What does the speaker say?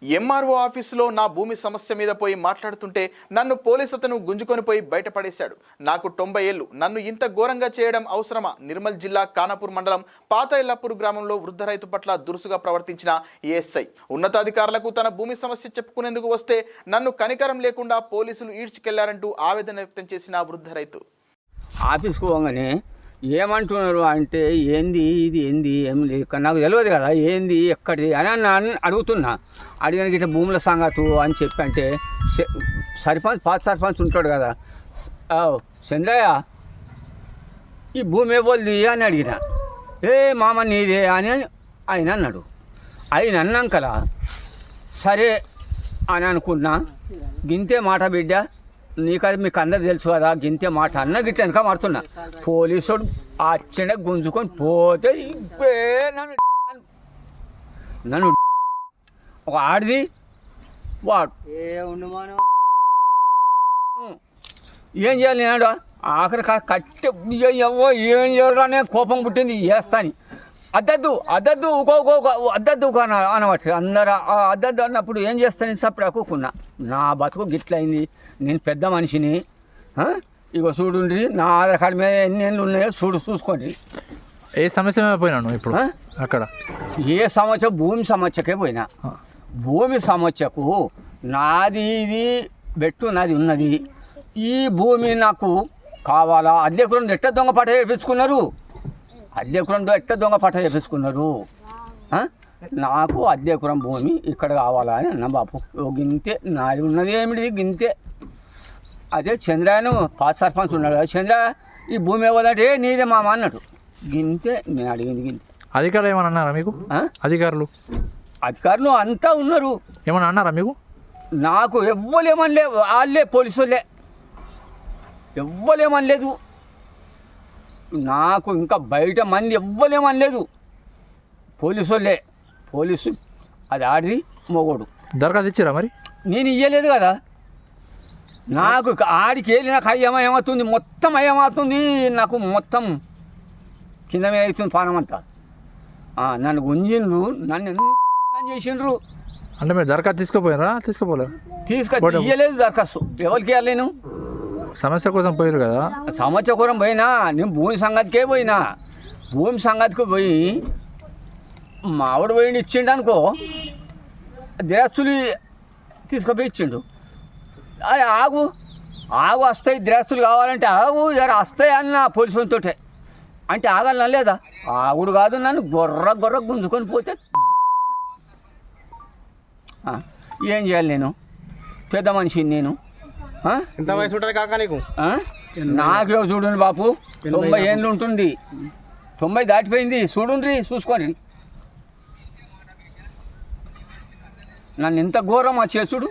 MRO ఆఫీసులో నా భూమి సమస్య మీద పోయి మాట్లాడుతుంటే నన్ను పోలీసు అతను గుంజుకొని పోయి బయటపడేశాడు. నాకు 90 ఏళ్లు, నన్ను ఇంత ఘోరంగా చేయడం అవసరమా? నిర్మల్ జిల్లా ఖానాపూర్ మండలం పాత ఎల్లాపూర్ గ్రామంలో వృద్ధ రైతు పట్ల దురుసుగా ప్రవర్తించిన ఏఎస్ఐ ఉన్నతాధికారులకు తన భూమి సమస్య చెప్పుకునేందుకు వస్తే నన్ను కనికరం లేకుండా పోలీసులు ఈడ్చుకెళ్లారంటూ ఆవేదన వ్యక్తం చేసిన వృద్ధ రైతు. ఆఫీస్కు పోగానే ఏమంటున్నారు అంటే ఏంది ఇది ఏంది ఏం లేదు నాకు తెలియదు కదా ఏంది ఎక్కడిది అని అడుగుతున్నా. అడిగిన ఇట్లా భూముల సంగతు అని చెప్పి అంటే సర్పంచ్ పాత సర్పంచ్ ఉంటాడు కదా, చంద్రయ్య ఈ భూమి ఎవరిది అని అడిగిన. మామ నీదే అని ఆయన అన్నాడు. ఆయన అన్నాకలా సరే అని అనుకున్నా. గింతే మాట బిడ్డ, నీకది మీకు అందరు తెలుసు కదా, గింతే మాట అన్న గిట్ల వెనక మారుతున్నా. పోలీసుడు అచ్చనే గుంజుకొని పోతే నన్ను ఒక ఆడిది వాడు ఏం చేయాలి నేను ఆఖరి కట్టె ఏం చేయాలనే కోపం పుట్టింది వేస్తాని. అద్దద్దు అద్దద్దు అద్దద్దు అనవచ్చు అందరు. అద్దద్దు అన్నప్పుడు ఏం చేస్తాను సప్పుడు అక్కుకున్నా. నా బతుకు గిట్లయింది, నేను పెద్ద మనిషిని. ఇగో చూడండి నా ఆధార్ కార్డు మీద ఎన్ని ఏళ్ళు ఉన్నాయో చూసుకోండి. ఏ సమస్య మీద పోయినాను ఇప్పుడు అక్కడ? ఏ సమస్య? భూమి సమస్యకే పోయినా. భూమి సమస్యకు నాది ఇది బెట్టు నాది ఉన్నది. ఈ భూమి నాకు కావాలా? అద్దెకురం ఎట్ట దొంగ పట్ట చేపించుకున్నారు, అద్దెకురం ఎట్ట దొంగ పట్ట చేపించుకున్నారు. నాకు అద్దెకురం భూమి ఇక్కడ కావాలా అని అన్న. బాపు గింతే నాది ఉన్నది ఏమిటి గింతే. అదే చంద్రయ్యను పాత సర్పంచ్ ఉన్నాడు. చంద్ర ఈ భూమి ఇవ్వదంటే నీదే మామ అన్నాడు. గింతే నేను అడిగింది గింతే. అధికారులు ఏమన్నా అన్నారా మీకు? అధికారులు అంతా ఉన్నారు. ఏమన్నా అన్నారా మీకు? నాకు ఎవ్వలేమనలే, వాళ్ళే పోలీసు వాళ్ళే ఎవ్వలేమనలేదు. నాకు ఇంకా బయట మంది ఎవ్వలేమనలేదు, పోలీసు వాళ్ళే. పోలీసు అది ఆడి మొగోడు. దరఖాస్తు ఇచ్చారా మరి? నేను ఇయ్యలేదు కదా. నాకు ఆడికి వెళ్ళి నాకు అయ్యమవుతుంది, మొత్తం అయ్యమవుతుంది. నాకు మొత్తం కింద మీద అవుతుంది పానం అంతా. నన్ను గుంజిండ్రు, నన్ను ఎంత చేసిండ్రు. అంటే మీరు దరఖాస్తు తీసుకోపోయారా? ఇయ్యలేదు దరఖాస్తు. ఎవరికి ఇవ్వాలి? నేను సమస్య కోసం పోయారు కదా. సమస్య కోసం పోయినా. నేను భూమి సంగతికే పోయినా. భూమి సంగతికి పోయి మా ఆవిడ పోయి ఇచ్చిండు అనుకో, దిరస్తులు తీసుకుపోయి ఇచ్చిండు. అది ఆగు వస్తాయి దిరస్తులు కావాలంటే ఆగు జర వస్తాయి అన్న పోలీసులతో. అంటే ఆగాలన్నా లేదా? ఆగుడు కాదు, నన్ను గొర్ర గుంజుకొని పోతే ఏం చేయాలి? నేను పెద్ద మనిషిని. నేను ఎంత వయసు ఉంటుంది కాక నీకు? నాకే చూడండి బాపు, 90 ఏళ్ళు ఉంటుంది. 90 దాటిపోయింది. చూసుకోండి నన్ను ఇంత ఘోరం చేసుడు.